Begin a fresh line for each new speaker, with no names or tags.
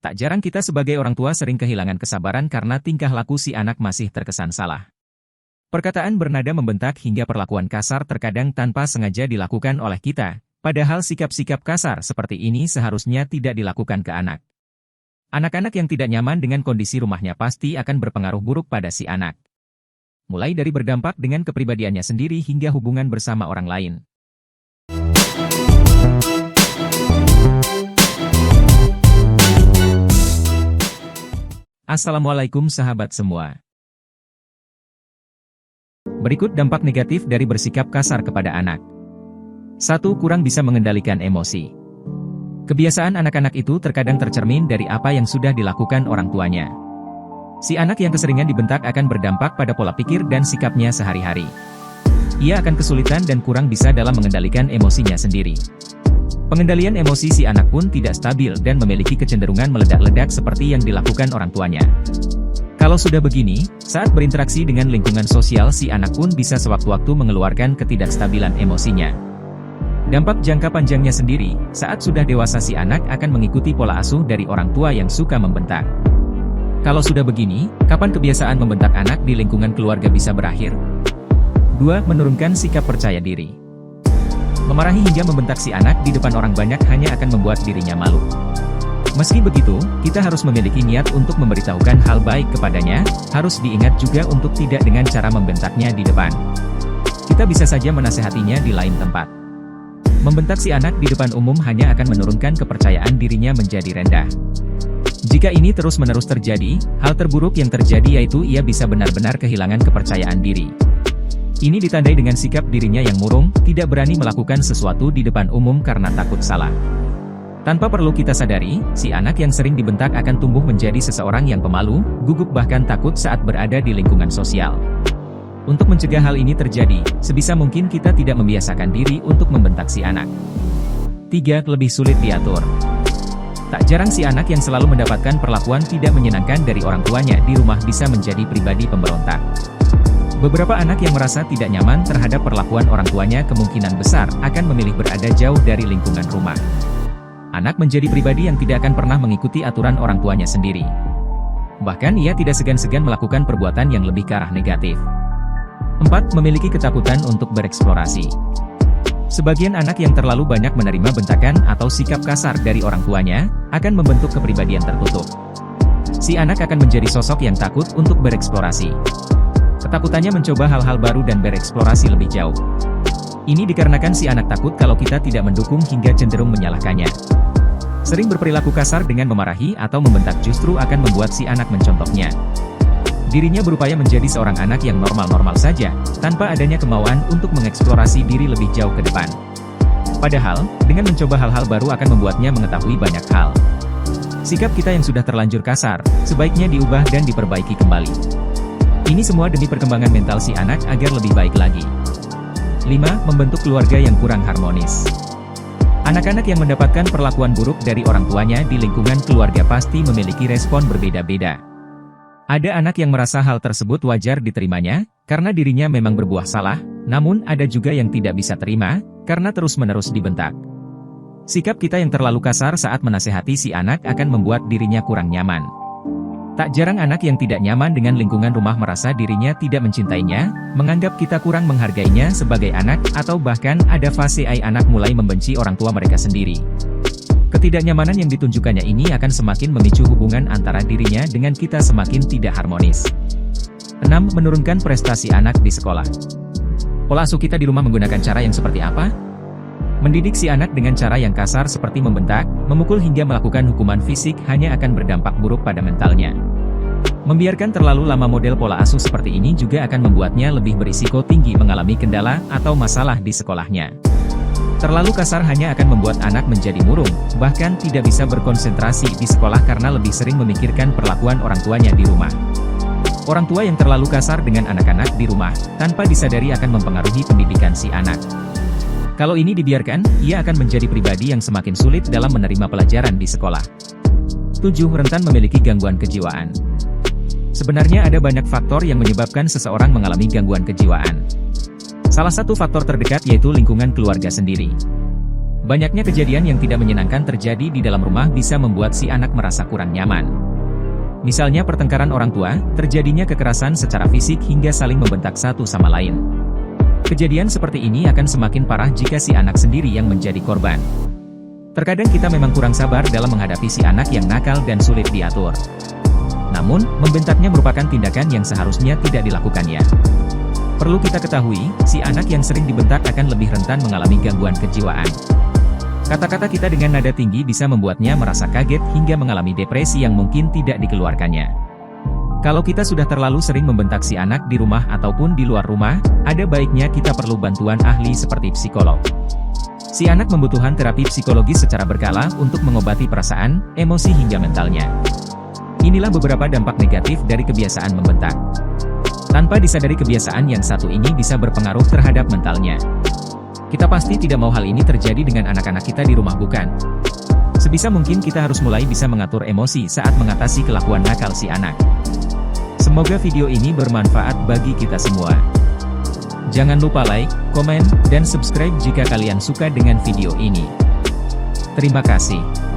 Tak jarang kita sebagai orang tua sering kehilangan kesabaran karena tingkah laku si anak masih terkesan salah. Perkataan bernada membentak hingga perlakuan kasar terkadang tanpa sengaja dilakukan oleh kita, padahal sikap-sikap kasar seperti ini seharusnya tidak dilakukan ke anak. Anak-anak yang tidak nyaman dengan kondisi rumahnya pasti akan berpengaruh buruk pada si anak. Mulai dari berdampak dengan kepribadiannya sendiri hingga hubungan bersama orang lain. Assalamualaikum sahabat semua. Berikut dampak negatif dari bersikap kasar kepada anak. 1. Kurang bisa mengendalikan emosi. Kebiasaan anak-anak itu terkadang tercermin dari apa yang sudah dilakukan orang tuanya. Si anak yang keseringan dibentak akan berdampak pada pola pikir dan sikapnya sehari-hari. Ia akan kesulitan dan kurang bisa dalam mengendalikan emosinya sendiri. Pengendalian emosi si anak pun tidak stabil dan memiliki kecenderungan meledak-ledak seperti yang dilakukan orang tuanya. Kalau sudah begini, saat berinteraksi dengan lingkungan sosial si anak pun bisa sewaktu-waktu mengeluarkan ketidakstabilan emosinya. Dampak jangka panjangnya sendiri, saat sudah dewasa si anak akan mengikuti pola asuh dari orang tua yang suka membentak. Kalau sudah begini, kapan kebiasaan membentak anak di lingkungan keluarga bisa berakhir? 2. Menurunkan sikap percaya diri. Memarahi hingga membentak si anak di depan orang banyak hanya akan membuat dirinya malu. Meski begitu, kita harus memiliki niat untuk memberitahukan hal baik kepadanya, harus diingat juga untuk tidak dengan cara membentaknya di depan. Kita bisa saja menasehatinya di lain tempat. Membentak si anak di depan umum hanya akan menurunkan kepercayaan dirinya menjadi rendah. Jika ini terus-menerus terjadi, hal terburuk yang terjadi yaitu ia bisa benar-benar kehilangan kepercayaan diri. Ini ditandai dengan sikap dirinya yang murung, tidak berani melakukan sesuatu di depan umum karena takut salah. Tanpa perlu kita sadari, si anak yang sering dibentak akan tumbuh menjadi seseorang yang pemalu, gugup bahkan takut saat berada di lingkungan sosial. Untuk mencegah hal ini terjadi, sebisa mungkin kita tidak membiasakan diri untuk membentak si anak. 3. Lebih sulit diatur. Tak jarang si anak yang selalu mendapatkan perlakuan tidak menyenangkan dari orang tuanya di rumah bisa menjadi pribadi pemberontak. Beberapa anak yang merasa tidak nyaman terhadap perlakuan orang tuanya kemungkinan besar akan memilih berada jauh dari lingkungan rumah. Anak menjadi pribadi yang tidak akan pernah mengikuti aturan orang tuanya sendiri. Bahkan ia tidak segan-segan melakukan perbuatan yang lebih ke arah negatif. 4. Memiliki ketakutan untuk bereksplorasi. Sebagian anak yang terlalu banyak menerima bentakan atau sikap kasar dari orang tuanya, akan membentuk kepribadian tertutup. Si anak akan menjadi sosok yang takut untuk bereksplorasi. Ketakutannya mencoba hal-hal baru dan bereksplorasi lebih jauh. Ini dikarenakan si anak takut kalau kita tidak mendukung hingga cenderung menyalahkannya. Sering berperilaku kasar dengan memarahi atau membentak justru akan membuat si anak mencontohnya. Dirinya berupaya menjadi seorang anak yang normal-normal saja, tanpa adanya kemauan untuk mengeksplorasi diri lebih jauh ke depan. Padahal, dengan mencoba hal-hal baru akan membuatnya mengetahui banyak hal. Sikap kita yang sudah terlanjur kasar, sebaiknya diubah dan diperbaiki kembali. Ini semua demi perkembangan mental si anak agar lebih baik lagi. 5. Membentuk keluarga yang kurang harmonis. Anak-anak yang mendapatkan perlakuan buruk dari orang tuanya di lingkungan keluarga pasti memiliki respon berbeda-beda. Ada anak yang merasa hal tersebut wajar diterimanya, karena dirinya memang berbuah salah, namun ada juga yang tidak bisa terima, karena terus-menerus dibentak. Sikap kita yang terlalu kasar saat menasehati si anak akan membuat dirinya kurang nyaman. Tak jarang anak yang tidak nyaman dengan lingkungan rumah merasa dirinya tidak mencintainya, menganggap kita kurang menghargainya sebagai anak, atau bahkan ada fase anak mulai membenci orang tua mereka sendiri. Ketidaknyamanan yang ditunjukkannya ini akan semakin memicu hubungan antara dirinya dengan kita semakin tidak harmonis. 6. Menurunkan prestasi anak di sekolah. Pola asuh kita di rumah menggunakan cara yang seperti apa? Mendidik si anak dengan cara yang kasar seperti membentak, memukul hingga melakukan hukuman fisik hanya akan berdampak buruk pada mentalnya. Membiarkan terlalu lama model pola asuh seperti ini juga akan membuatnya lebih berisiko tinggi mengalami kendala atau masalah di sekolahnya. Terlalu kasar hanya akan membuat anak menjadi murung, bahkan tidak bisa berkonsentrasi di sekolah karena lebih sering memikirkan perlakuan orang tuanya di rumah. Orang tua yang terlalu kasar dengan anak-anak di rumah, tanpa disadari akan mempengaruhi pendidikan si anak. Kalau ini dibiarkan, ia akan menjadi pribadi yang semakin sulit dalam menerima pelajaran di sekolah. 7. Rentan memiliki gangguan kejiwaan. Sebenarnya ada banyak faktor yang menyebabkan seseorang mengalami gangguan kejiwaan. Salah satu faktor terdekat yaitu lingkungan keluarga sendiri. Banyaknya kejadian yang tidak menyenangkan terjadi di dalam rumah bisa membuat si anak merasa kurang nyaman. Misalnya pertengkaran orang tua, terjadinya kekerasan secara fisik hingga saling membentak satu sama lain. Kejadian seperti ini akan semakin parah jika si anak sendiri yang menjadi korban. Terkadang kita memang kurang sabar dalam menghadapi si anak yang nakal dan sulit diatur. Namun, membentaknya merupakan tindakan yang seharusnya tidak dilakukannya. Perlu kita ketahui, si anak yang sering dibentak akan lebih rentan mengalami gangguan kejiwaan. Kata-kata kita dengan nada tinggi bisa membuatnya merasa kaget hingga mengalami depresi yang mungkin tidak dikeluarkannya. Kalau kita sudah terlalu sering membentak si anak di rumah ataupun di luar rumah, ada baiknya kita perlu bantuan ahli seperti psikolog. Si anak membutuhkan terapi psikologis secara berkala untuk mengobati perasaan, emosi hingga mentalnya. Inilah beberapa dampak negatif dari kebiasaan membentak. Tanpa disadari kebiasaan yang satu ini bisa berpengaruh terhadap mentalnya. Kita pasti tidak mau hal ini terjadi dengan anak-anak kita di rumah, bukan? Sebisa mungkin kita harus mulai bisa mengatur emosi saat mengatasi kelakuan nakal si anak. Semoga video ini bermanfaat bagi kita semua. Jangan lupa like, komen, dan subscribe jika kalian suka dengan video ini. Terima kasih.